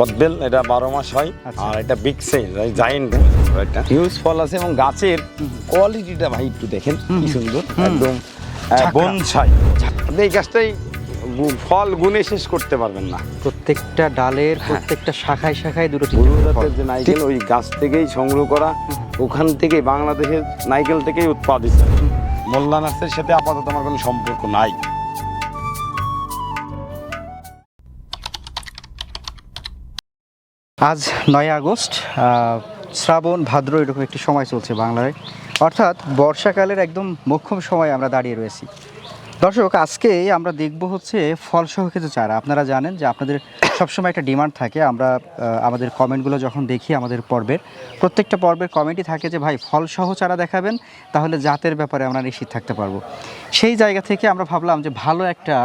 কদবেল এটা 12 মাস হয়। আর এটা বিগ সাইজ জায়ান্ট এটা হিউজ ফল আছে এবং গাছের কোয়ালিটিটা ভাই একটু দেখেন কি সুন্দর একদম বনসাই। এই গাছটাই ফল গুনে শেষ করতে পারবেন না। প্রত্যেকটা ডালের প্রত্যেকটা শাখায় শাখায় দুটো জাতের যে নারকেল ওই গাছ থেকেই সংগ্রহ করা, ওখান থেকে বাংলাদেশের নারকেল থেকেই উৎপাদিত। মোল্লা নার্সের সাথে আপাতত আমার কোনো সম্পর্ক নাই। আজ 9 আগস্ট, শ্রাবণ ভাদ্র এরকম একটি সময় চলছে বাংলায়, অর্থাৎ বর্ষাকালের একদম মোক্ষম সময় আমরা দাঁড়িয়ে রয়েছি। দর্শক, আজকে আমরা দেখব হচ্ছে ফলসহ কিছু চারা। আপনারা জানেন যে আপনাদের সবসময় একটা ডিমান্ড থাকে। আমরা আমাদের কমেন্টগুলো যখন দেখি আমাদের পর্বের প্রত্যেকটা পর্বের কমেন্টই থাকে যে ভাই ফলসহ চারা দেখাবেন, তাহলে জাতের ব্যাপারে আমরা নিশ্চিত থাকতে পারবো। সেই জায়গা থেকে আমরা ভাবলাম যে ভালো একটা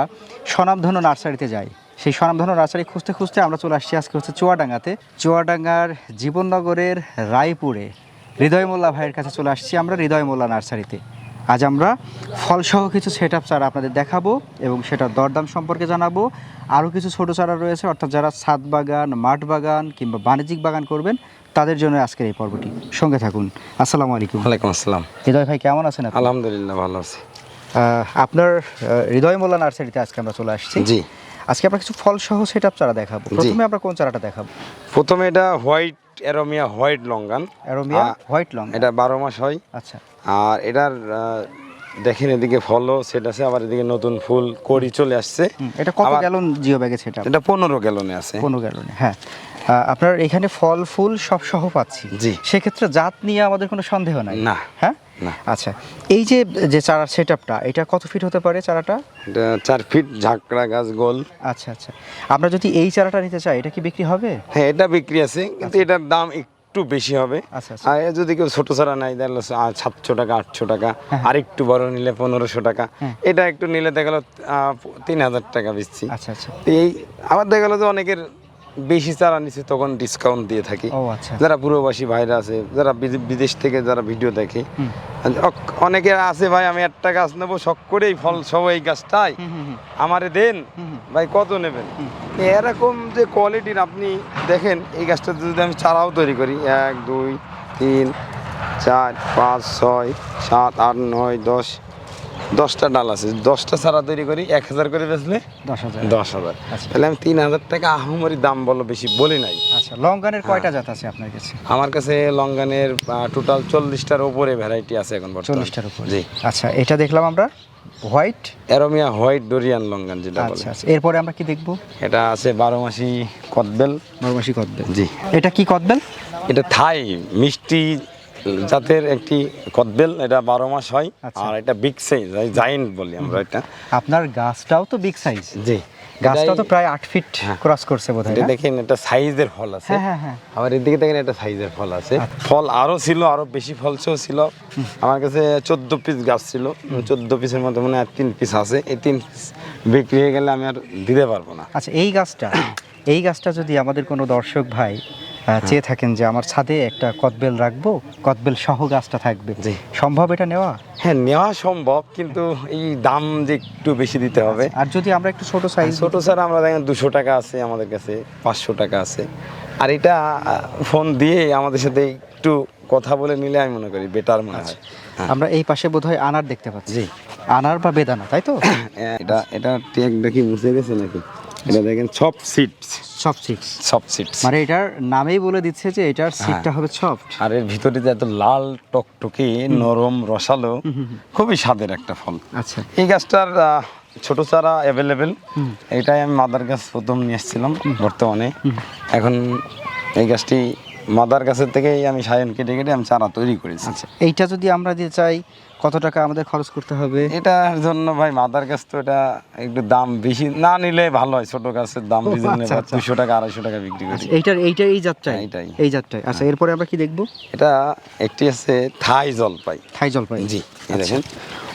স্বনামধন্য নার্সারিতে যাই। সেই স্বনামধন্য নার্সারি খুঁজতে খুঁজতে আমরা চলে আসছি আজকে হচ্ছে চুয়াডাঙ্গাতে। চুয়াডাঙ্গার জীবননগরের রায়পুরে হৃদয় মোল্লা ভাইয়ের কাছে চলে আসছি আমরা, হৃদয় মোল্লা নার্সারিতে। আজ আমরা ফলসহ কিছু সেট আপ চারা আপনাদের দেখাবো এবং সেটার দরদাম সম্পর্কে জানাবো। আরও কিছু ছোটো চারা রয়েছে, অর্থাৎ যারা ছাদ বাগান, মাঠ বাগান কিংবা বাণিজ্যিক বাগান করবেন তাদের জন্য আজকের এই পর্বটি। সঙ্গে থাকুন। আসসালামু আলাইকুম। ওয়ালাইকুম আসসালাম। হৃদয় ভাই কেমন আছেন? আলহামদুলিল্লাহ ভালো আছি। আপনার হৃদয় মোল্লা নার্সারিতে আজকে আমরা চলে আসছি। জি, আজকে আমরা কিছু ফলসহ সেট আপ চারা দেখাবো। প্রথমে আমরা কোন চারাটা দেখাবো? প্রথমে এটা হোয়াইট অ্যারোমিয়া হোয়াইট লঙ্গান। অ্যারোমিয়া হোয়াইট লং, এটা 12 মাস হয়। আচ্ছা। আর এটার দেখেন এদিকে ফলও সেট আছে, আবার এদিকে নতুন ফুল কড়ি চলে আসছে। এটা কত গ্যালন জিও ব্যাগে সেট আপ? এটা 15 গ্যালনে আছে। 15 গ্যালনে, হ্যাঁ। আপনার এখানে ফল ফুল সব সহ পাচ্ছি। জি, সেক্ষেত্রে জাত নিয়ে আমাদের কোনো সন্দেহ নাই। না। হ্যাঁ, না। আচ্ছা, এই যে চারার সেট আপটা, এটা কত ফিট হতে পারে চারাটা? এটা 4 ফিট ঝাঁকড়া গাছ গোল। আচ্ছা আচ্ছা, আমরা যদি এই চারাটা নিতে চাই এটা কি বিক্রি হবে? হ্যাঁ, এটা বিক্রি আছে, কিন্তু এটার দাম একটু বেশি হবে। আচ্ছা আচ্ছা। আর যদি কেউ ছোট চারা নেয় তাহলে 700 টাকা 800 টাকা, আর একটু বড় নিলে 1500 টাকা। এটা একটু নিলে দেখা গেল 3000 টাকা বেচছি। আচ্ছা আচ্ছা। এই আবার দেখা গেল যে অনেকের বেশি চারা নিচ্ছে তখন ডিসকাউন্ট দিয়ে থাকি। ও আচ্ছা। যারা প্রবাসী ভাইরা আছে, যারা বিদেশ থেকে যারা ভিডিও দেখে, অনেকে আছে ভাই আমি একটা গাছ নেবো শখ করে এই ফল সহ এই গাছটাই আমারে দেন ভাই, কত নেবেন? এরকম যে কোয়ালিটির আপনি দেখেন, এই গাছটা যদি আমি চারাও তৈরি করি 1 2 3 4 5 6 7 8 9 10টা ডাল আছে, 10টা চারা তৈরি করি 1000 করে বেচলে 10,000। তাহলে আমি 3000 টাকা আহামরি দাম বলো বেশি বলি নাই। আচ্ছা, লঙ্গানের কয়টা জাত আছে আপনার কাছে? আমার কাছে লঙ্গানের টোটাল 40টার উপরে ভ্যারাইটি আছে এখন বর্তমানে। 40টার উপরে? জি। আচ্ছা, এটা দেখলাম আমরা হোয়াইট অ্যারোমিয়া হোয়াইট ডোরিয়ান লঙ্গান যেটা বলে। আচ্ছা আচ্ছা, এরপরে আমরা কি দেখব? এটা আছে 12 মাসি কদবেল। 12 মাসি কদবেল। জি। এটা কি কদবেল? এটা থাই মিষ্টি জাতের একটি কদবেল। এটা 12 মাস হয়। আর এটা বিগ সাইজ জায়ান্ট বলি আমরা এটা। আপনার গাছটাও তো বিগ সাইজ। জি, গাছটাও তো প্রায় 8 ফিট ক্রস করছে বোধহয়। এটা দেখেন, এটা সাইজের ফল আছে। হ্যাঁ হ্যাঁ। আবার এদিকে দেখেন এটা সাইজের ফল আছে। ফল আরো ছিল, আরো বেশি ফলসও ছিল। আমার কাছে 14 পিস গাছ ছিল, 14 পিসের মধ্যে মনে হয় 3 পিস আছে। এই 3 পিস বিক্রি হয়ে গেলে আমি আর দিতে পারবো না। আচ্ছা, এই গাছটা যদি আমাদের কোনো দর্শক ভাই চেয়ে থাকেন যে আমার ছাদে একটা কদবেল রাখবো, কদবেল সহ গাছটা থাকবে, সম্ভব এটা নেওয়া? হ্যাঁ, নেওয়া সম্ভব, কিন্তু এই দাম যে একটু বেশি দিতে হবে। আর যদি আমরা একটু ছোট সাইজ, ছোট স্যার আমরা দেখেন 200 টাকা আছে আমাদের কাছে, 500 টাকা আছে। আর এটা ফোন দিয়ে আমাদের সাথে একটু কথা বলে নিলে আমি মনে করি বেটার মনে হয়। আমরা এই পাশে বোধহয় আনার দেখতে পাচ্ছি। জি, আনার বা বেদানা, তাই তো? এটা ট্যাগটা কি মুছে গেছে নাকি? এটা দেখেন সব সিডস। মানে এটার নামেই বলে দিচ্ছে যে এটার সিডটা হবে সফট। আর এর ভিতরে যে এত লাল টকটকে নরম রসালো, খুবই স্বাদের একটা ফল। আচ্ছা, এই গাছটার ছোট চারা অ্যাভেলেবেল। এটাই আমি মাদার গাছ প্রথম নিয়ে এসেছিলাম বর্তমানে। এখন এই গাছটি মাদার গাছের থেকেই আমি সায়ন কেটে আমি চারা তৈরি করেছি। আচ্ছা, এইটা যদি আমরা দিতে চাই কত টাকা আমাদের খরচ করতে হবে? এটার জন্য ভাই মাদার গাছ তো এটা একটু দাম বেশি না নিলে ভালো হয়। ছোট গাছের দাম রিজনেবল, 200 টাকা 250 টাকা বিক্রি করি। এই জাতটাই। আচ্ছা, এরপরে আমরা কি দেখব? এটা একটি আছে থাই জলপাই। জি, দেখেন।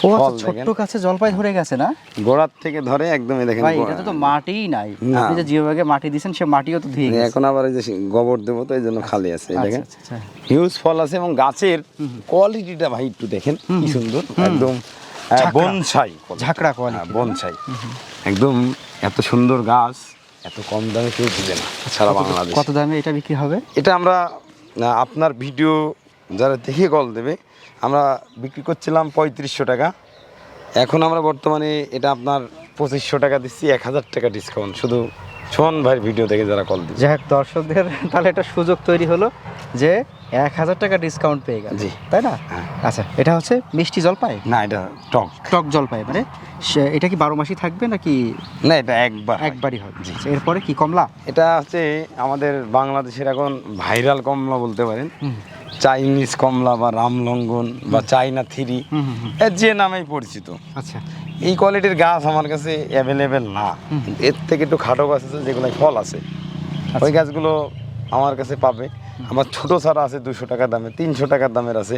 ও আচ্ছা, ছোট্ট গাছে জলপাই ধরে গেছে না? গোড়ার থেকে ধরে একদম দেখেন। ভাই, এটা তো মাটিই নাই। আপনি যে জিওব্যাগে মাটি দিয়েছেন সে মাটিও তো ধুয়ে গেছে। এখন আবার এই যে গোবর দেবো তো এই জন্য খালি আছে। দেখেন হিউজ ফল আছে এবং গাছের কোয়ালিটিটা ভাই একটু দেখেন কি সুন্দর, একদম বনসাই, ঝাঁকড়া কোয়ালিটি, বনসাই একদম। এত সুন্দর গাছ এত কম দামে কেউ দিবে না সারা বাংলাদেশ। কত দামে এটা বিক্রি হবে? এটা আমরা আপনার ভিডিও যারা দেখে কল দেবে আমরা বিক্রি করছিলাম 3500 টাকা, এখন আমরা বর্তমানে এটা আপনার 2500 টাকা দিচ্ছি, 1000 টাকা ডিসকাউন্ট শুধু সোহন ভাইয়ের ভিডিও দেখে যারা কল দিবে। যাই হোক, দর্শকদের তাহলে একটা সুযোগ তৈরি হলো যে 1000 টাকা ডিসকাউন্ট পেয়ে গেল, জি। তাই না? হ্যাঁ। আচ্ছা, এটা হচ্ছে মিষ্টি জলপাই? না, এটা টক। টক জলপাই মানে এটা কি 12 মাসই থাকবে নাকি না, এটা একবারই হবে? জি। আচ্ছা, এরপরে কি কমলা? এটা হচ্ছে আমাদের বাংলাদেশের এখন ভাইরাল কমলা বলতে পারেন, চাইনিজ কমলা বা রামলঙ্গন বা চাইনা থ্রি, এর যে নামেই পরিচিত। আচ্ছা, এই কোয়ালিটির গাছ আমার কাছে অ্যাভেলেবেল না, এর থেকে একটু খাটো গাছ আছে যেগুলো ফল আছে, ওই গাছগুলো আমার কাছে পাবে। আমার ছোট চারা আছে 200 টাকা দামে, 300 টাকার দামের আছে,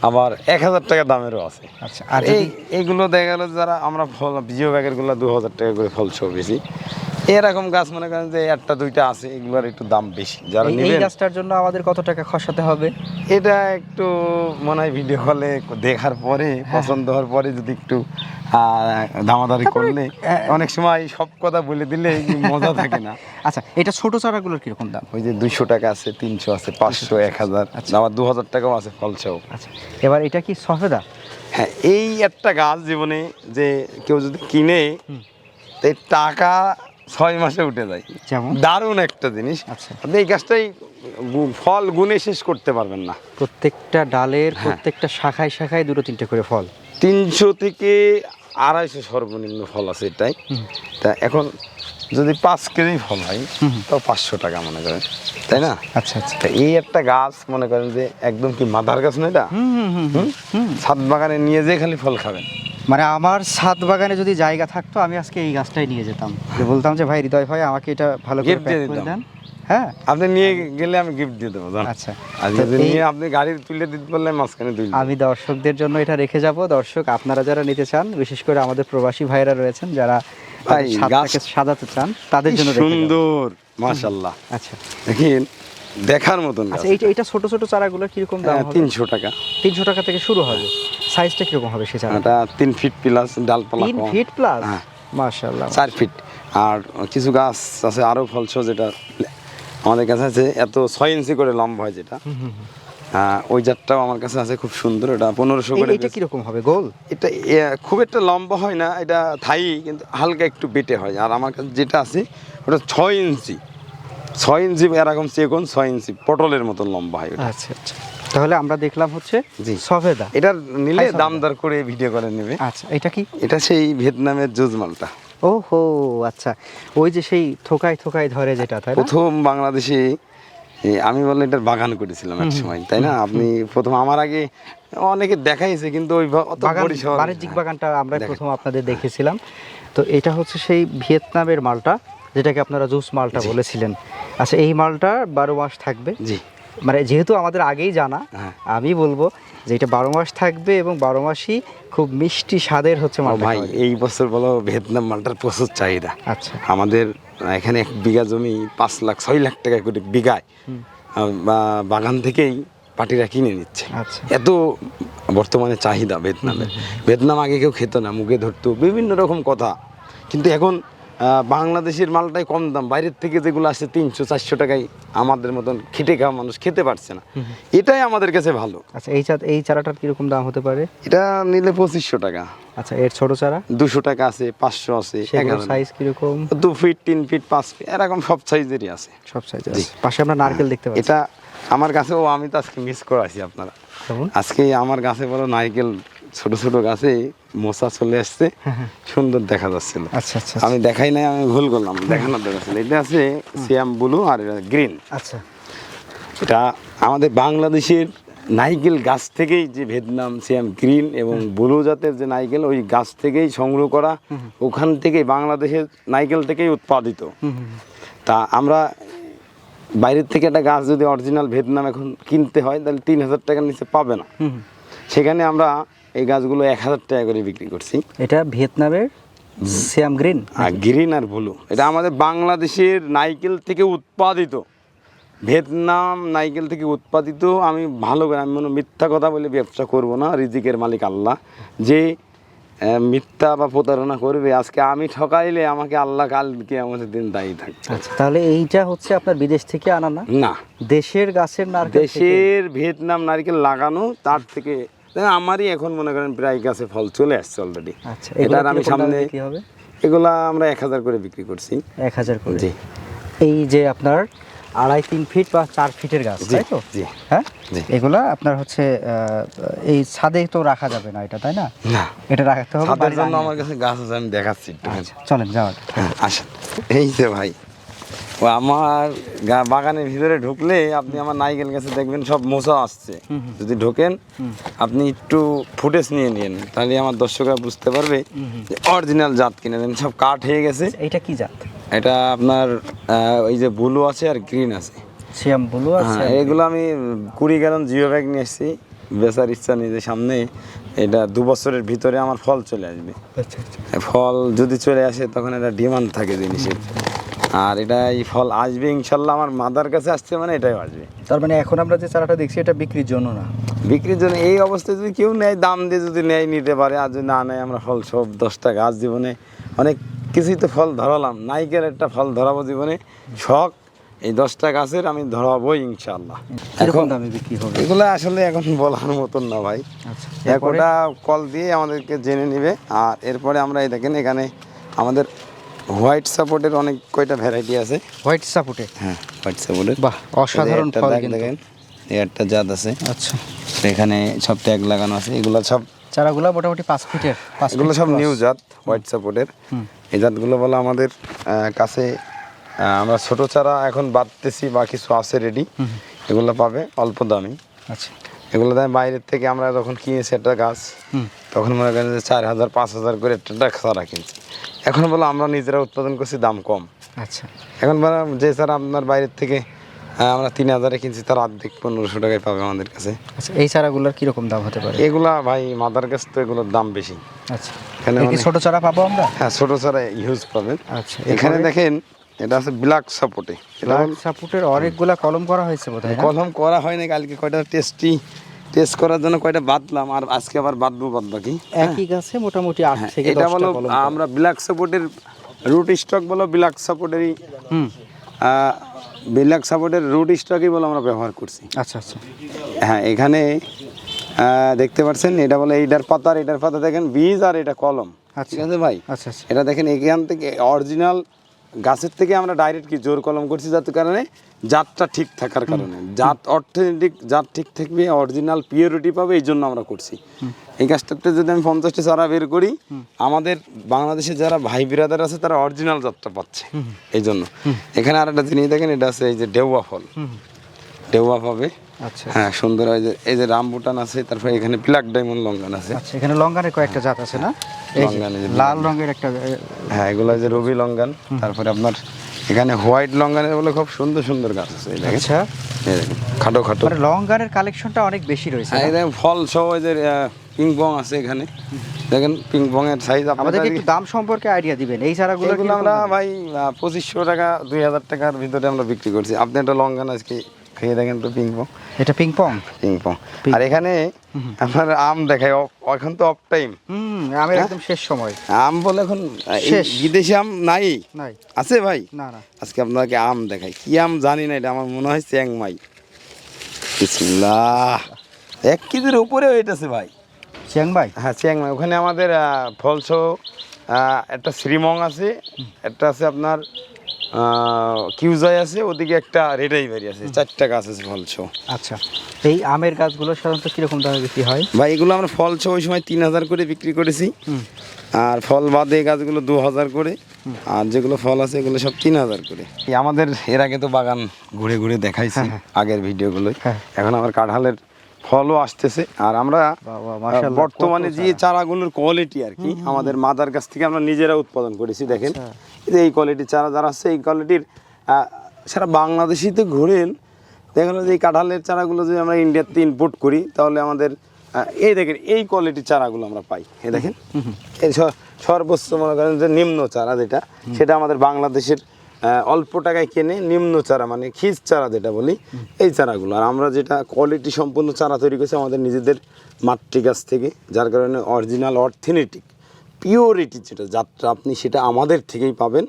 আবার 1000 টাকা দামেরও আছে। আচ্ছা, আর এইগুলো দেখা গেল যারা আমরা ফল বিজিও ব্যাগেরগুলো 2000 টাকা করে ফল সহ বেশি, এরকম গাছ মনে করেন যে একটা দুইটা আছে, এগুলোর একটু দাম বেশি। যারা এই নেবেন গাছটার জন্য আমাদের কত টাকা খরচাতে হবে? এটা একটু মনে হয় ভিডিও কলে দেখার পরে পছন্দ হওয়ার পরে যদি একটু দামাদারি করলে, অনেক সময় সব কথা বলে দিলে মজা থাকে না। আচ্ছা, এটা ছোট চারাগুলোর কিরকম দাম? ওই যে 200 টাকা আছে, 300 আছে, 500, 1000, আবার 2000 টাকাও আছে ফল সহ। আচ্ছা, এবার এটা কি সফেদা? হ্যাঁ, এই একটা গাছ জীবনে যে কেউ যদি কিনে তো এই টাকা 6 মাসে উঠে যায়, যেমন দারুণ একটা জিনিস। আচ্ছা, আপনি এই গাছটাই ফল গুনে শেষ করতে পারবেন না। প্রত্যেকটা ডালের প্রত্যেকটা শাখায় শাখায় 2-3টে করে ফল। 300 থেকে 250 সর্বনিম্ন ফল আছে এটাই। তা এখন যদি 5 কেজি ফল হয় তো 500 টাকা মনে করেন, তাই না? আচ্ছা আচ্ছা, তা এই একটা গাছ মনে করেন যে একদম কি মাদার গাছ না এটা, ছাদ বাগানে নিয়ে যেয়ে খালি ফল খাবেন। মানে আমার ছাদ বাগানে যদি জায়গা থাকতো আমি আজকে এই গাছটাই নিয়ে যেতাম, যে বলতাম যে ভাই হৃদয় ভাই আমাকে এটা ভালো করে Gift দিয়ে প্যাক করে দিতাম। দেন। হ্যাঁ, আপনি নিয়ে গেলে আমি গিফট দিয়ে দেবো। আচ্ছা, আর তো যদি এই- নিয়ে আপনি গাড়ি তুলে দিতে পারলে মাঝখানে তুলে আমি দর্শকদের জন্য এটা রেখে যাব। দর্শক আপনারা যারা নিতে চান, বিশেষ করে আমাদের প্রবাসী ভাইরা রয়েছেন যারা ভাই, ছাদটাকে সাজাতে চান, তাদের জন্য রেখে যাবো। সুন্দর মাশাআল্লাহ, আচ্ছা দেখেন দেখার মতন গাছ। আচ্ছা, এইটা ছোট ছোট চারাগুলো কিরকম দাম হবে? 300 টাকা। 300 টাকা থেকে শুরু হবে। সাইজটা কিরকম হবে সে চারা? এটা 3 ফিট প্লাস, ডালপালা 3 কম। Fit plus? হ্যাঁ। মাশাআল্লাহ। 4 ফিট। আর কিছু গাছ আছে আরো ফলসহ, যেটা আমাদের কাছে আছে এত 6 ইঞ্চি করে লম্বা হয় যেটা, ওই জাতটাও আমার কাছে আছে, খুব সুন্দর। এটা 1500 করে। এটা কিরকম হবে? গোল? এটা খুব একটা লম্বা হয় না, এটা থাই, কিন্তু হালকা একটু বেটে হয়। আর আমার কাছে যেটা আছে ওটা 6 ইঞ্চি, 6 ইঞ্চি এরকম চেকন, 6 ইঞ্চি পটলের মতন লম্বা হয় ওটা। আচ্ছা আচ্ছা, তাহলে আমরা দেখলাম হচ্ছে জি। সফেদা। এটা নিলে সফেদা। দামদার করে ভিডিও করে নেবে। আচ্ছা, এটা কি? এটা সেই ভিয়েতনামের জুজ মালটা। ওহো, আচ্ছা, ওই যে সেই থোকায় থোকায় ধরে যেটা, তাই না? প্রথম বাংলাদেশে আমি বললাম এটার বাগান করেছিলাম এক সময়, তাই না? আপনি প্রথম, আমার আগে অনেকে দেখাইছে, কিন্তু ওই অত বাগান, পরিসর। বাণিজ্যিক বাগানটা আমরা দেখেন। প্রথম আপনাদের দেখেছিলাম। তো এটা হচ্ছে সেই ভিয়েতনামের মালটা, যেটাকে আপনারা জুস মালটা বলেছিলেন। আচ্ছা, এই মালটা 12 মাস থাকবে? জি। মানে যেহেতু আমাদের আগেই জানা, হ্যাঁ। আমি বলবো যে এটা 12 মাস থাকবে এবং 12 মাসই খুব মিষ্টি স্বাদের হচ্ছে ও মালটা। ভাই, খাওয়া যায়। এই বছর বলো ভিয়েতনাম মালটার প্রচুর চাহিদা। আচ্ছা, আমাদের এখানে 1 বিঘা জমি 5 লাখ 6 লাখ টাকা করে বিঘায় বা বাগান থেকেই পার্টিরা কিনে নিচ্ছে। আচ্ছা। এত বর্তমানে চাহিদা ভিয়েতনামের। ভিয়েতনাম আগে কেউ খেত না, মুখে ধরতো বিভিন্ন রকম কথা, কিন্তু এখন বাংলাদেশের মালটাই কম দাম, বাইরের থেকে যেগুলো আসে 300-400 টাকায় আমাদের মতন খেটে খাওয়া মানুষ খেতে পারছে না, এটাই আমাদের কাছে ভালো। আচ্ছা, এই চারাটার কিরকম দাম হতে পারে? এটা নিলে 2500 টাকা। আচ্ছা, এর ছোট চারা? 200 টাকা আছে, 500 আছে, সেগুলোর 1000। সাইজ কিরকম? 2 ফিট, 3 ফিট, 5 ফিট, এরকম সব সাইজেরই আছে। সব সাইজের জি। আছে। পাশে আমরা নারকেল দেখতে পাচ্ছি। এটা আমার কাছেও, আমি তো আজকে মিস করে আছি আপনারা। কেমন? আজকে আমার গাছে বড় নারকেল, ছোট ছোট গাছে মোচা চলে আসছে, সুন্দর দেখা যাচ্ছিল। আচ্ছা আচ্ছা আমি দেখাই নাই, আমি ভুল করলাম, দেখানোর দরকার ছিল। এটা আছে সিয়াম ব্লু আর এটা গ্রিন। আচ্ছা, এটা আমাদের বাংলাদেশের নাইকেল গাছ থেকেই, যে ভিয়েতনাম সিয়াম গ্রিন এবং ব্লু জাতের যে নাইকেল, ওই গাছ থেকেই সংগ্রহ করা, ওখান থেকেই বাংলাদেশের নাইকেল থেকেই উৎপাদিত। তা আমরা বাইরের থেকে একটা গাছ যদি অরিজিনাল ভিয়েতনাম এখন কিনতে হয়, তাহলে 3000 টাকার নিচে পাবে না। সেখানে আমরা এই গাছগুলো 1000 টাকা করে বিক্রি করছি। এটা ভিয়েতনামের সিয়াম গ্রিন। আর গ্রিন আর ব্লু এটা আমাদের বাংলাদেশের নাইকেল থেকে উৎপাদিত, ভিয়েতনাম নাইকেল থেকে উৎপাদিত। আমি ভালো করে, আমি মনে মিথ্যা কথা বলে ব্যবসা করব না, রিজিকের মালিক আল্লাহ। যে মিথ্যা বা প্রতারণা করবে, আজকে আমি ঠকাইলে আমাকে আল্লাহ কালকে আমাদের দিন দায়ী থাকবে। আচ্ছা, তাহলে এইটা হচ্ছে আপনার বিদেশ থেকে আনা না? না, দেশের গাছের নারকেল থেকে? দেশের ভিয়েতনাম নারকেল লাগানো, তার থেকে আমারই এখন মনে করেন প্রায় গাছে ফল চলে আসছে অলরেডি। আচ্ছা, এটার আমি সামনে কি হবে? এগুলা আমরা 1000 করে বিক্রি করছি। 1000 করে? জি। এই যে আপনার 2.5-3 ফিট বা 4 ফিটের গাছ, জি, তাই তো? জি। হ্যাঁ, জি। এগুলা আপনার হচ্ছে এই ছাদে তো রাখা যাবে না, এটা তাই না? না, এটা রাখতে হবে ছাদের বাড়ির জন্য আঙিনায়। আমার কাছে গাছ আছে, আমি দেখাচ্ছি একটু। আচ্ছা, চলেন যাওয়া যাক। হ্যাঁ, আসেন। এই যে ভাই, ও আমার বাগানের ভিতরে ঢুকলে আপনি আমার নাইকেল গাছে দেখবেন সব মোচা আসছে। যদি ঢোকেন আপনি একটু ফুটেজ নিয়ে নিন, তাহলে আমার দর্শকরা বুঝতে পারবে যে অরিজিনাল জাত কিনে দেন। সব কাঠ হয়ে গেছে। এইটা কি জাত? এটা আপনার ওই যে ব্লু আছে আর গ্রিন আছে। সিয়াম ব্লু আছে। হ্যাঁ, এগুলো আমি 20 গ্যালন জিও ব্যাগ নিয়ে এসেছি, বেচার ইচ্ছা নেই যে সামনে এটা 2 বছরের ভিতরে আমার ফল চলে আসবে। আচ্ছা আচ্ছা। ফল যদি চলে আসে তখন এটা ডিমান্ড থাকে জিনিসের, আর এটা এই ফল আসবে ইনশাল্লাহ। আমার মাদার কাছে আসছে মানে এটাই আসবে। তার মানে এখন আমরা যে চারাটা দেখছি এটা বিক্রির জন্য না? বিক্রির জন্য। এই অবস্থায় যদি কেউ নেয়, দাম দিয়ে যদি নেয় নিতে পারে, আর যদি না নেয় আমরা ফল সব 10টা গাছ জীবনে অনেক কিছুই তো ফল ধরালাম, নাইকেল একটা ফল ধরাবো জীবনে শখ। এই 10টা গাছের আমি ধরাবোই ইনশাল্লাহ। এখন দামে বিক্রি হবে? এগুলো আসলে এখন বলার মতন না ভাই। আচ্ছা, একটা কল দিয়ে আমাদেরকে জেনে নেবে। আর এরপরে আমরা এই দেখেন এখানে আমাদের হোয়াইট সাপোর্টের অনেক কয়টা ভ্যারাইটি আছে। হোয়াইট সাপোর্টে? হ্যাঁ, হোয়াইট সাপোর্টের। বাহ, অসাধারণ ফল কিন্তু। দেখেন এই একটা জাত আছে। আচ্ছা, এখানে সব ট্যাগ লাগানো আছে। এগুলো সব চারাগুলো মোটামুটি 5 ফিটের। এগুলো সব নিউ জাত হোয়াইট সাপোর্টের। এই জাতগুলো বলে আমাদের কাছে আমরা ছোট চারা এখন বাড়তেছি বা কিছু আছে রেডি, এগুলো পাবে অল্প দামে। আচ্ছা, এগুলো দামে বাইরের থেকে আমরা যখন কিনেছি একটা গাছ, তখন মনে করেন যে 4000-5000 করে একটা চারা কিনছি। এখন বলে আমরা নিজেরা উৎপাদন করছি, দাম কম। আচ্ছা। এখন বলে যে চারা আপনার বাইরের থেকে আমরা 3000-এ কিনছি, তার অর্ধেক 1500 টাকায় পাবে আমাদের কাছে। আচ্ছা, এই চারাগুলোর কিরকম দাম হতে পারে? এগুলা ভাই মাদার গাছ তো এগুলোর দাম বেশি। আচ্ছা, এখানে কি ছোট চারা পাবো আমরা? হ্যাঁ, ছোট চারা ইউজ পাবেন। আচ্ছা, এখানে দেখেন এটা আছে ব্ল্যাক সাপোর্টে। ব্ল্যাক সাপোর্টের অনেকগুলা কলম করা হয়েছে বোধহয়, না? কলম করা হয় না, কালকে কয়টা টেস্ট করার জন্য কয়টা বাদলাম, আর আজকে আবার বাদবো বাদ বাকি। একই গাছে মোটামুটি 8 থেকে এটা 10টা বলো কলম। আমরা ব্ল্যাক সাপোর্টের রুট স্টক বলো, ব্ল্যাক সাপোর্টেরই ব্ল্যাক সাপোর্টের রুট স্টকই বলো আমরা ব্যবহার করছি। আচ্ছা আচ্ছা। হ্যাঁ, এখানে দেখতে পাচ্ছেন এটা বলে এটার পাতা দেখেন বীজ, আর এটা কলম। ঠিক আছে ভাই? আচ্ছা আচ্ছা। এটা দেখেন এখান থেকে অরিজিনাল গাছের থেকে আমরা ডাইরেক্ট কি জোর কলম করছি, যাতে কারণে জাতটা ঠিক থাকার কারণে, জাত অর্থনৈতিক জাত ঠিক থাকবে, অরিজিনাল পিওরিটি পাবে, এই জন্য আমরা করছি। এই গাছটাতে যদি আমি 50টা চারা বের করি, আমাদের বাংলাদেশে যারা ভাই বিরাদার আছে তারা অরিজিনাল জাতটা পাচ্ছে এই জন্য। এখানে আর একটা জিনিস দেখেন, এটা আছে এই যে ডেউয়া ফল, ডেউয়া পাবে। আচ্ছা হ্যাঁ, সুন্দর। এই যে রামবুটান আছে, তারপরে এখানে ব্ল্যাক ডায়মন্ড লঙ্গান আছে। আচ্ছা, এখানে লঙ্গানের কয়েকটা জাত আছে না? এই যে লঙ্গান, এই যে লাল রঙের একটা। হ্যাঁ, এগুলো যে রবি লঙ্গান। তারপরে আপনার এখানে হোয়াইট লঙ্গানের বলে খুব সুন্দর সুন্দর গাছ আছে। এই দেখেন, আচ্ছা, এই দেখেন খাটো খাটো। মানে লঙ্গানের কালেকশনটা অনেক বেশি রয়েছে। এই দেখেন ফল সহ এই যে পিংপং আছে এখানে, দেখেন পিংপং এর সাইজ। আমাদেরকে একটু দাম সম্পর্কে আইডিয়া দিবেন। এই চারাগুলো এগুলো আমরা ভাই 2500 টাকা 2000 টাকার ভিতরে আমরা বিক্রি করছি। আপনি একটা লঙ্গান আজকে খেয়ে দেখেন তো, পিংপং। এটা পিংপং? পিংপং। আর এখানে আপনার আম দেখায়, এখন তো অফ টাইম, আমের একদম শেষ সময়। আম বলে এখন শেষ। বিদেশি আম নাই, নাই আছে ভাই? না না। আজকে আপনাকে আম দেখাই, কি আম জানি না, এটা আমার মনে হয় চ্যাংমাই। বিসমিল্লাহ, 1 কেজির উপরে হইতেছে ভাই। চিয়াংমাই? হ্যাঁ, চ্যাংমাই। ওখানে আমাদের ফলসহ একটা শ্রীমং আছে, একটা আছে আপনার কিউজাই আছে, ওদিকে একটা রেডাইভারি আছে, 4টা গাছ আছে ফলসহ। আচ্ছা, এই আমের গাছগুলো সাধারণত কিরকম দামে বিক্রি হয় ভাই? এগুলো আমরা ফলসহ ওই সময় 3000 করে বিক্রি করেছি, আর ফল বাদে এই গাছগুলো 2000 করে, আর যেগুলো ফল আছে এগুলো সব 3000 করে। আমাদের এর আগে তো বাগান ঘুরে ঘুরে দেখাইছি আগের ভিডিওগুলোই। এখন আমার কাঁঠালের ফলও আসতেছে। আর আমরা বর্তমানে যে চারাগুলোর কোয়ালিটি আর কি, আমাদের মাদার কাছ থেকে আমরা নিজেরা উৎপাদন করেছি। দেখেন এই কোয়ালিটির চারা যারা আছে, এই কোয়ালিটির সারা বাংলাদেশিতে ঘুরেন, দেখেন যে এই কাঁঠালের চারাগুলো যদি আমরা ইন্ডিয়াতে ইম্পোর্ট করি, তাহলে আমাদের এই দেখেন এই কোয়ালিটির চারাগুলো আমরা পাই। এই দেখেন এই সর্বোচ্চ মনে করেন যে নিম্ন চারা যেটা, সেটা আমাদের বাংলাদেশের অল্প টাকায় কেনে নিম্ন চারা, মানে খিজ চারা যেটা বলি, এই চারাগুলো। আর আমরা যেটা কোয়ালিটি সম্পূর্ণ চারা তৈরি করছি আমাদের নিজেদের মাতৃ গাছ থেকে, যার কারণে অরিজিনাল অর্থেনেটিক পিওরিটি যেটা যাত্রা আপনি সেটা আমাদের থেকেই পাবেন।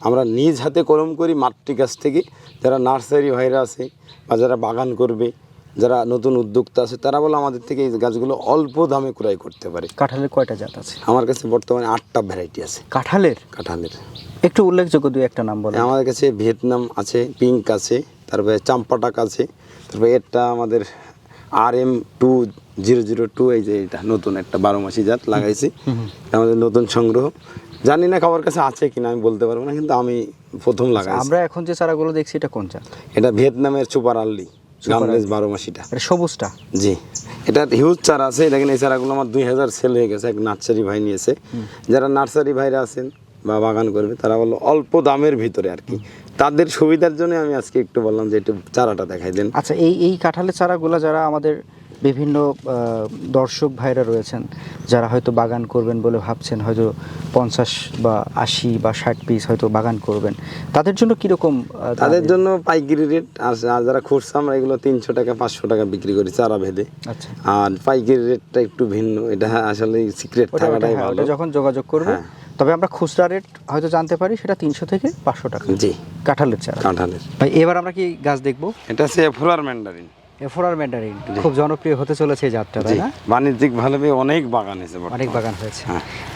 আমরা নিজ হাতে কলম করি মাতৃ গাছ থেকে। যারা নার্সারি ভাইরা আছে বা যারা বাগান করবে, যারা নতুন উদ্যোক্তা আছে, তারা বলে আমাদের থেকে এই গাছগুলো অল্প দামে ক্রয় করতে পারে। কাঁঠালের কয়টা জাত আছে? আমার কাছে বর্তমানে 8টা ভ্যারাইটি আছে কাঁঠালের কাঁঠালের। একটু উল্লেখযোগ্য দুই একটা নাম বলেন। আমাদের কাছে ভিয়েতনাম আছে, পিঙ্ক আছে, তারপরে চাম্পাটাক আছে, তারপরে এটা আমাদের RM2002, এই যে এটা নতুন একটা 12 মাসি জাত লাগাইছি, আমাদের নতুন সংগ্রহ। জানি না খাবার কাছে আছে কিনা আমি বলতে পারবো না, কিন্তু আমি প্রথম লাগাইছি। আমরা এখন যে চারাগুলো দেখছি এটা কোন জাত? এটা ভিয়েতনামের সুপার আর্লি গামলেস 12 মাসিটা। এটা সবুজটা? জি, এটা হিউজ চারা আছে। দেখেন এই চারাগুলো আমার 2000 সেল হয়ে গেছে, এক নার্সারি ভাই নিয়েছে। যারা নার্সারি ভাইরা আছেন বা বাগান করবে, তারা বললো অল্প দামের ভিতরে আর কি, তাদের সুবিধার জন্য আমি আজকে একটু বললাম যে একটু চারাটা দেখাই দেন। আচ্ছা, এই কাঁঠালের চারাগুলো যারা আমাদের বিভিন্ন দর্শক ভাইরা রয়েছেন, যারা হয়তো বাগান করবেন বলে ভাবছেন, হয়তো 50 বা 80 বা 60 পিস হয়তো বাগান করবেন, তাদের জন্য কীরকম? তাদের জন্য পাইকারি রেট, আর যারা খুচরা আমরা এগুলো 300 টাকা 500 টাকা বিক্রি করি চারা ভেদে। আচ্ছা, আর পাইকারি রেটটা একটু ভিন্ন, এটা আসলে সিক্রেট থাকাটাই ভালো। যখন যোগাযোগ করবে, তবে আমরা খুচরা রেট হয়তো জানতে পারি, সেটা 300 থেকে 500 টাকা। জি, কাঁঠালের চারা। কাঁঠালের। ভাই এবার আমরা কি গাছ দেখবো? এটা হচ্ছে এফোরার ম্যান্ডারিন। এফোরার ম্যান্ডারিন খুব জনপ্রিয় হতে চলেছে এই জাতটা, তাই না? বাণিজ্যিক ভাবে অনেক বাগান হয়েছে, অনেক বাগান হয়েছে।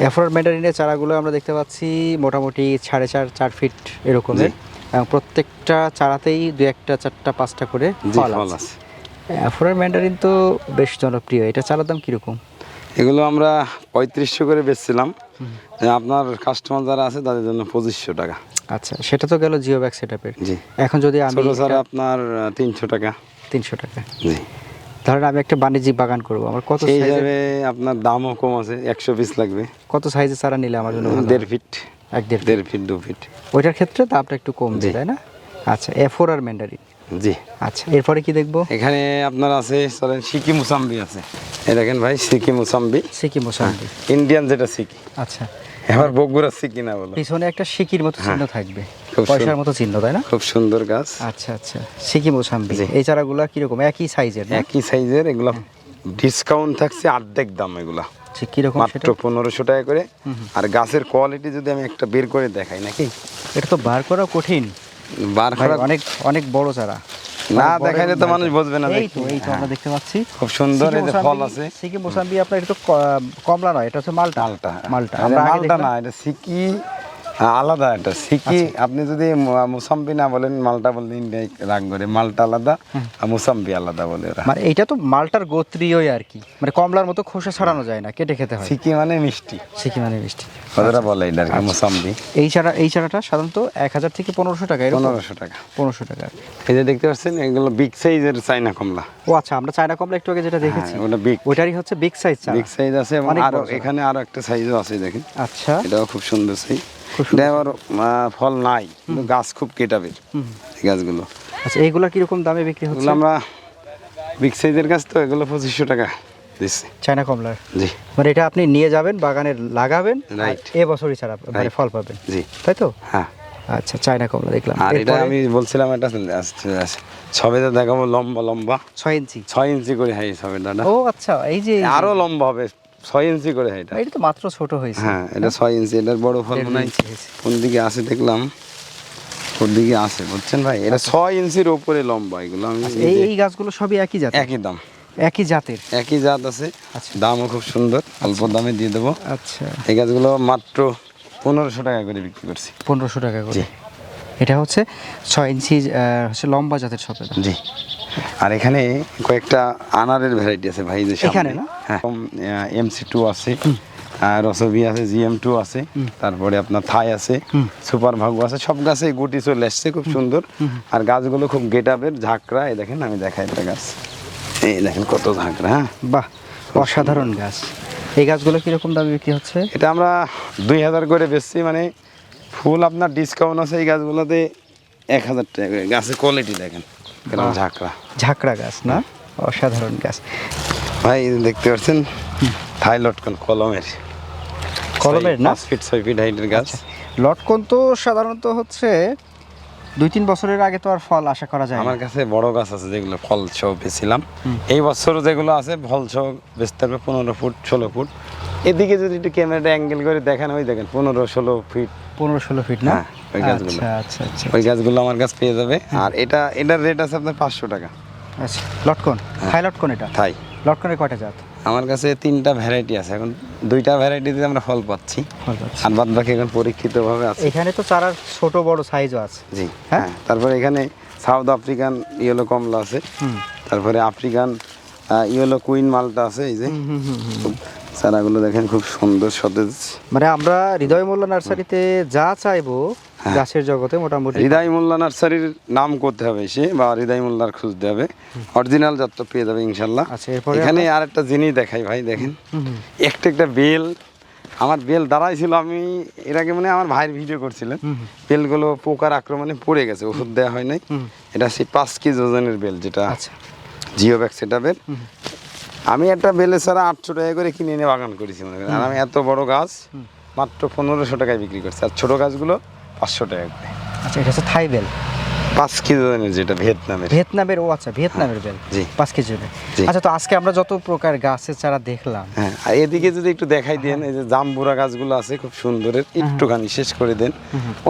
এফোরার ম্যান্ডারিনের চারাগুলো আমরা দেখতে পাচ্ছি মোটামুটি 4.5-4 ফিট এরকমের, এবং প্রত্যেকটা চারাতেই 2-1-4-5টা করে ফল আছে। এফোরার ম্যান্ডারিন তো বেশ জনপ্রিয়। এটা চারার দাম কীরকম? এগুলো আমরা 3500 করে বেচছিলাম, আপনার কাস্টমার যারা আছে তাদের জন্য 2500 টাকা। আচ্ছা, সেটা তো গেল জিও ব্যাগ সেটআপের। জি, এখন যদি আমি ছোট চারা আপনার 300 টাকা। 300 টাকা। জি, ধরেন আমি একটা বাণিজ্যিক বাগান করব, আমার কত সেই সাইজের? হিসাবে আপনার দামও কম আছে, 100 পিস লাগবে। কত সাইজের চারা নিলে আমার জন্য? 1.5 ফিট। 1.5 fit 2 fit. ওইটার ক্ষেত্রে দামটা একটু কম যায়, তাই না? আচ্ছা, এফোরার ম্যান্ডারিন। জি, আচ্ছা, এরপরে কি দেখবো? এখানে আপনার আছে, চলেন সিকি মুসাম্বি আছে। এই দেখেন ভাই, সিকি মুসাম্বি। সিকি মোসাম্বি, ইন্ডিয়ান যেটা সিকি। আচ্ছা, এবার বগুড়া সিকি না বলো। পিছনে একটা সিকির মতো চিহ্ন থাকবে, খুব পয়সার মতো চিহ্ন, তাই না? খুব সুন্দর গাছ। আচ্ছা আচ্ছা, সিকি মোসাম্বি। এই চারাগুলো কিরকম? একই সাইজের? একই সাইজের। এগুলো ডিসকাউন্ট থাকছে অর্ধেক দাম, এগুলো কিরকম? মাত্র 1500 টাকা করে। আর গাছের কোয়ালিটি যদি আমি একটা বের করে দেখাই নাকি, এটা তো বার করা কঠিন। বার করা অনেক অনেক বড় চারা, না দেখাইলে তো মানুষ বুঝবে না। এই তো আমরা দেখতে পাচ্ছি খুব সুন্দর, এই যে ফল আছে। সিকি মোসাম্বি আপনার, এটা তো কমলা নয়, এটা হচ্ছে মালটা। মালটা মালটা না, এটা সিকি আলাদা। এটা সিকি আপনি যদি মুসাম্বি না বলেন, মালটা বললে ইন্ডিয়ায় রাগ করে। মালটা আলাদা আর মুসাম্বি আলাদা বলে ওরা। মানে এইটা তো মালটার গোত্রীয়ই আর কি, মানে কমলার মতো খোসা ছাড়ানো যায় না, কেটে খেতে হয়। সিকি মানে মিষ্টি, সিকি মানে মিষ্টি ওরা বলে এটা আর কি মুসাম্বি। এই চারাটা সাধারণত 1000 থেকে 1500 টাকা। 1500 টাকা। 1500 টাকা। এই যে দেখতে পাচ্ছেন, এগুলো বিগ সাইজের চাইনা কমলা। ও আচ্ছা, আমরা চায়না কমলা একটু আগে যেটা দেখেছি, ওটা বিগ, ওইটারই হচ্ছে বিগ সাইজ চারা। বিগ সাইজ আছে, এবং আরো এখানে আরো একটা সাইজও আছে দেখেন। আচ্ছা, এটাও খুব সুন্দর সাইজ। এটা আবার ফল নাই, কিন্তু গাছ খুব কেটাবের এই গাছগুলো। আচ্ছা, এইগুলা কিরকম দামে বিক্রি হচ্ছে? এগুলো আমরা বিগ সাইজের গাছ তো, এগুলো 2500 টাকা দিচ্ছি। চায়না কমলার? জি, মানে এটা আপনি নিয়ে যাবেন বাগানে লাগাবেন, রাইট, এবছরই ছাড়া মানে ফল পাবেন। জি, তাই তো? হ্যাঁ। আচ্ছা, চায়না কমলা দেখলাম। আর এটা আমি বলছিলাম, এটা সবেদা দেখাবো লম্বা লম্বা 6 ইঞ্চি। 6 ইঞ্চি করে হয় সবেদাটা। ও আচ্ছা, এই যে আরো লম্বা হবে, 6 ইঞ্চি করে হয় এটা। এটা তো মাত্র ছোট হয়েছে। হ্যাঁ, এটা 6 ইঞ্চি। এটার বড় ফল মনে হয় কোন দিকে আছে দেখলাম, কোন দিকে আছে বুঝছেন ভাই। এটা 6 ইঞ্চির উপরে লম্বা। এগুলো আমি এই গাছগুলো সবই একই জাত? একই দাম, একই জাতের, একই জাত আছে। দামও খুব সুন্দর, অল্প দামে দিয়ে দেবো। আচ্ছা, এই গাছগুলো মাত্র 1500 টাকা করে বিক্রি করছি। 1500 টাকা করে। এটা হচ্ছে 6 ইঞ্চি হচ্ছে লম্বা জাতের সবেদা। জি, আর এখানে কয়েকটা আনারের ভ্যারাইটি আছে ভাই, যে এখানে না? হ্যাঁ, MC2 আছে, রসবি আছে, GM2 আছে, তারপরে আপনার থাই আছে, সুপার ভাগু আছে। সব গাছে গুটি চলে আসছে, খুব সুন্দর। আর গাছগুলো খুব গেটআপের, ঝাঁকড়া। এই দেখেন, আমি দেখাই একটা গাছ, এই দেখেন কত ঝাঁকড়া। হ্যাঁ, বাহ, অসাধারণ গাছ। এই গাছগুলো কিরকম দামে বিক্রি হচ্ছে? এটা আমরা 2000 করে বেচছি, মানে ফুল আপনার ডিসকাউন্ট আছে এই গাছগুলোতে 1000 টাকা করে। গাছের কোয়ালিটি দেখেন, ঝাঁকড়া ঝাঁকড়া গাছ না? অসাধারণ গাছ ভাই। দেখতে পাচ্ছেন থাই লটকন কলমের না? 5 ফিট 6 ফিট হাইটের গাছ। লটকন তো সাধারণত হচ্ছে 2-3 বছরের আগে তো আর ফল আশা করা যায় না। আমার কাছে বড় গাছ আছে যেগুলো ফল সহ বেছিলাম। এই বছর যেগুলো আছে ফল সহ বেচতে পারবে 15 ফুট 16 ফুট। এদিকে যদি একটু ক্যামেরাটা অ্যাঙ্গেল করে দেখেন, ওই দেখেন 15-16 ফিট 15-16 ফিট না? হ্যাঁ, ওই গাছগুলো। আচ্ছা আচ্ছা আচ্ছা ওই গাছগুলো আমার কাছে পেয়ে যাবে। আর এটার রেট আছে আপনার 500 টাকা। আচ্ছা, লটকন থাই লটকন এটা? তাই লটকনের কয়টা জাত? আমার কাছে 3টা ভ্যারাইটি আছে, এখন 2টা ভ্যারাইটিতে আমরা ফল পাচ্ছি, ফল পাচ্ছি। আর বাদ বাকি এখন পরীক্ষিতভাবে আছে। এখানে তো চারার ছোট বড় সাইজও আছে। জি হ্যাঁ? হ্যাঁ। তারপরে এখানে সাউথ আফ্রিকান ইয়েলো কমলা আছে, তারপরে আফ্রিকান ইয়েলো কুইন মালটা আছে। এই যে খুব চারাগুলো দেখেন, খুব সুন্দর সতেজ। মানে আমরা হৃদয় মোল্লা নার্সারিতে যা চাইবো গাছের জগতে মোটামুটি হৃদয় মোল্লা নার্সারির নাম করতে হবে এসে, বা হৃদয় মোল্লার খুঁজতে হবে, অরিজিনাল জাতটা পেয়ে যাবে ইনশাল্লাহ। আচ্ছা, এরপরে এখানে আর একটা জিনিস দেখাই ভাই, দেখেন একটা বেল, আমার বেল দাঁড়াই ছিল, আমি এর আগে মানে আমার ভাইয়ের ভিডিও করছিলেন, বেলগুলো পোকার আক্রমণে পড়ে গেছে, ওষুধ দেওয়া হয় নাই। এটা সেই 5 কেজি ওজনের বেল, যেটা আচ্ছা জিও ব্যাগ সেটা বেল। আমি একটা বেলে ছাড়া 800 টাকা করে কিনে এনে বাগান করেছি মনে করেন। আর আমি এত বড় গাছ মাত্র 1500 টাকায় বিক্রি করছি, আর ছোট গাছগুলো 500 টাকা করে। আচ্ছা, এটা হচ্ছে থাই বেল 5 কেজি ওজনের, যেটা ভিয়েতনামের। ভিয়েতনামের? ও আচ্ছা, ভিয়েতনামের বেল জি। 5 কেজি ওজনের। জি। আচ্ছা, তো আজকে আমরা যত প্রকার গাছের চারা দেখলাম, হ্যাঁ, আর এদিকে যদি একটু দেখাই দেন, এই যে জাম্বুরা গাছগুলো আছে খুব সুন্দরের, একটুখানি শেষ করে দেন।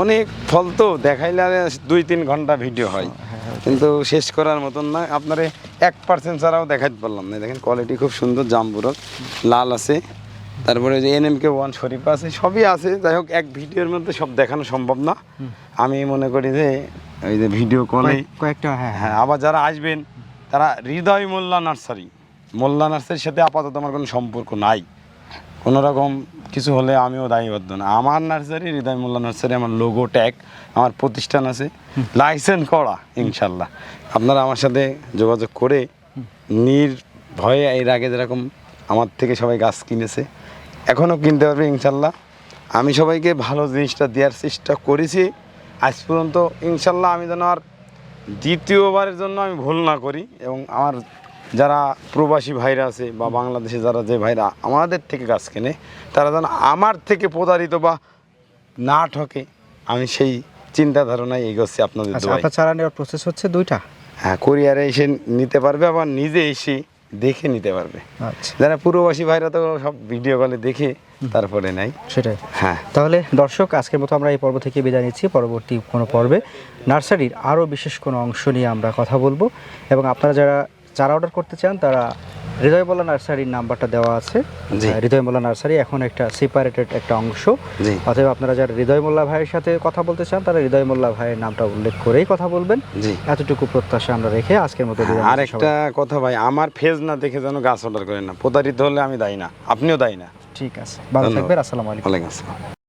অনেক ফল তো দেখাইলে আর 2-3 ঘন্টা ভিডিও হয়, কিন্তু শেষ করার মতন না। আপনারে 1% ছাড়াও দেখাইতে পারলাম না। দেখেন কোয়ালিটি খুব সুন্দর, জাম্বুরা লাল আছে, তারপরে যে NMK 1 শরীফা আছে, সবই আছে। যাই হোক, এক ভিডিওর মধ্যে সব দেখানো সম্ভব না। আমি মনে করি যে ওই যে ভিডিও কলে কয়েকটা হ্যাঁ, আবার যারা আসবেন তারা হৃদয় মোল্লা নার্সারির সাথে আপাতত আমার কোনো সম্পর্ক নাই। কোনো রকম কিছু হলে আমিও দায়বদ্ধ না। আমার নার্সারি হৃদয় মোল্লা নার্সারি, আমার লোগো ট্যাগ, আমার প্রতিষ্ঠান আছে, লাইসেন্স করা। ইনশাল্লাহ আপনারা আমার সাথে যোগাযোগ করে নির্ভয়ে, এর আগে যেরকম আমার থেকে সবাই গাছ কিনেছে, এখনও কিনতে পারবে ইনশাল্লাহ। আমি সবাইকে ভালো জিনিসটা দেওয়ার চেষ্টা করেছি আজ পর্যন্ত। ইনশাল্লাহ আমি যেন আর দ্বিতীয়বারের জন্য আমি ভুল না করি, এবং আমার যারা প্রবাসী ভাইরা আছে বা বাংলাদেশে যারা যে ভাইরা আমাদের থেকে গাছ কেনে, তারা যেন আমার থেকে প্রতারিত বা না ঠকে, আমি সেই চিন্তা ধারণায় এগোচ্ছি আপনাদের আচ্ছা, দোয়ায়। আপনার চারা নেওয়ার প্রসেস হচ্ছে 2টা। হ্যাঁ, কুরিয়ারে এসে নিতে পারবে, আবার নিজে এসে দেখে নিতে পারবে। আচ্ছা, যারা প্রবাসী ভাইরা তো সব ভিডিও কলে দেখে তারপরে নাই। সেটাই। হ্যাঁ, তাহলে দর্শক, আজকের মতো আমরা এই পর্ব থেকে বিদায় নিচ্ছি। পরবর্তী কোনো পর্বে নার্সারির আরও বিশেষ কোনো অংশ নিয়ে আমরা কথা বলবো, এবং আপনারা যারা চারা অর্ডার করতে চান তারা হৃদয় মোল্লা নার্সারির নাম্বারটা দেওয়া আছে। জি। হৃদয় মোল্লা নার্সারি এখন একটা সেপারেটেড একটা অংশ। জি। অতএব আপনারা যারা হৃদয় মোল্লা ভাইয়ের সাথে কথা বলতে চান তারা হৃদয় মোল্লা ভাইয়ের নামটা উল্লেখ করেই কথা বলবেন। জি। এতটুকু প্রত্যাশা আমরা রেখে আজকের মতো বিদায় আর নিচ্ছি একটা সবাই। কথা ভাই, আমার ফেজ না দেখে যেন গাছ অর্ডার করেন না। প্রতারিত হলে আমি দায়ী না, আপনিও দায়ী না। ঠিক আছে, ভালো ধন্যবাদ। থাকবেন। আসসালামু আলাইকুম। ওয়ালাইকুম আসসালাম।